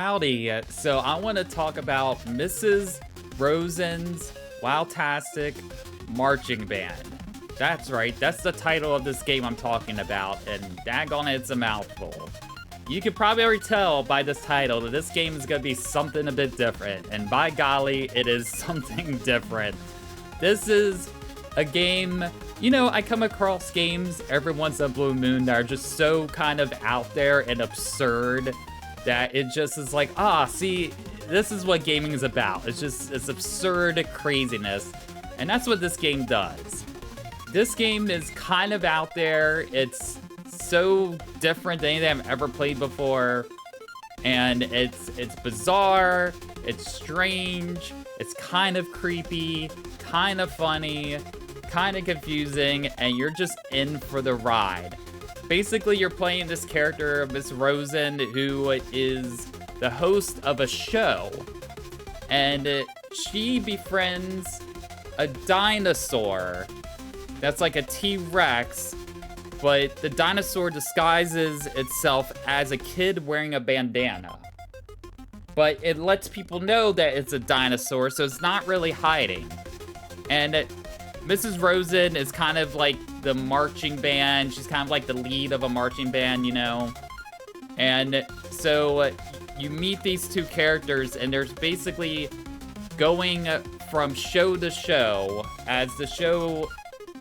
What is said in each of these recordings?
Howdy. So I want to talk about Mrs. Rosen's Wowtastic Marching Band. That's right, that's the title of this game I'm talking about, and daggone it, it's a mouthful. You can probably already tell by this title that this game is going to be something a bit different, and by golly, it is something different. This is a game, you know, I come across games every once in a blue moon that are just so kind of out there and absurd that it just is like, see, this is what gaming is about. It's absurd craziness, and that's what this game does. This game is kind of out there. It's so different than anything I've ever played before, and it's bizarre, it's strange, it's kind of creepy, kind of funny, kind of confusing, and you're just in for the ride. Basically, you're playing this character, Miss Rosen, who is the host of a show, and she befriends a dinosaur that's like a T-Rex, but the dinosaur disguises itself as a kid wearing a bandana. But it lets people know that it's a dinosaur, so it's not really hiding. And Mrs. Rosen is kind of like the marching band. She's kind of like the lead of a marching band, you know? And so you meet these two characters, and there's basically going from show to show as the show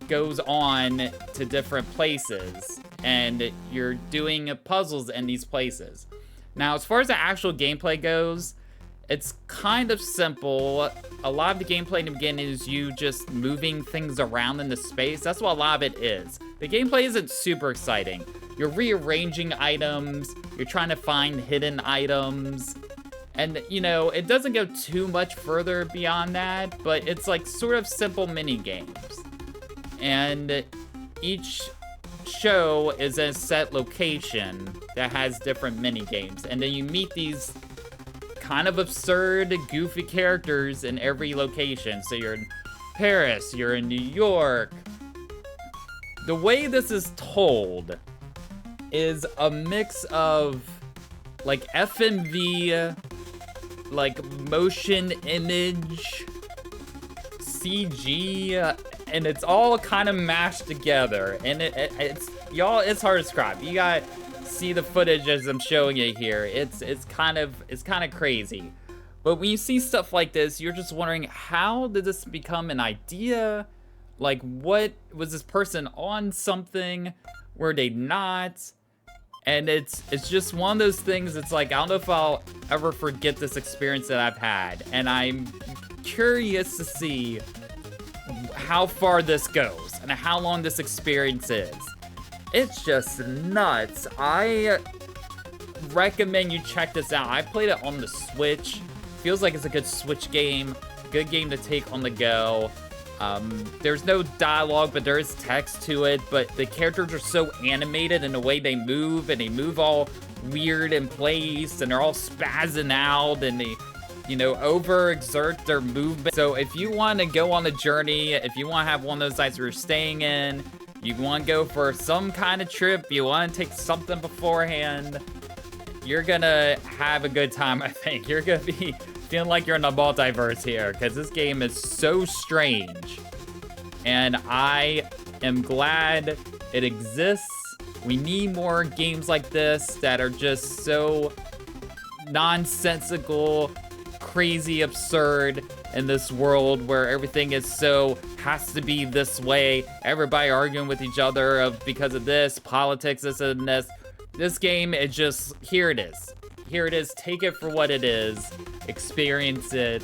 goes on to different places, and you're doing puzzles in these places. Now, as far as the actual gameplay goes, it's kind of simple. A lot of the gameplay in the beginning is you just moving things around in the space. That's what a lot of it is. The gameplay isn't super exciting. You're rearranging items, you're trying to find hidden items, and, you know, it doesn't go too much further beyond that, but it's like sort of simple mini games. And each show is in a set location that has different mini games, and then you meet these kind of absurd, goofy characters in every location. So you're in Paris, you're in New York. The way this is told is a mix of like FMV, like motion image, CG, and it's all kind of mashed together. And it's y'all, it's hard to describe. You gotta see the footage as I'm showing it here. It's kind of crazy. But when you see stuff like this, you're just wondering, how did this become an idea? Like, what was this person on something? Were they not? And it's just one of those things. It's like, I don't know if I'll ever forget this experience that I've had, and I'm curious to see how far this goes and how long this experience is. It's just nuts. I recommend you check this out. I played it on the Switch. Feels like it's a good Switch game. Good game to take on the go. There's no dialogue, but there is text to it. But the characters are so animated in the way they move, and they move all weird in place, and they're all spazzing out, and they, you know, overexert their movement. So if you want to go on a journey, if you want to have one of those nights where you're staying in, you want to go for some kind of trip, you want to take something beforehand, you're gonna have a good time, I think. You're gonna be feeling like you're in the multiverse here, because this game is so strange. And I am glad it exists. We need more games like this that are just so nonsensical, crazy, absurd in this world where everything is so has to be this way. Everybody arguing with each other because of this, politics, this and this. This game is just, here it is. Here it is, take it for what it is, experience it,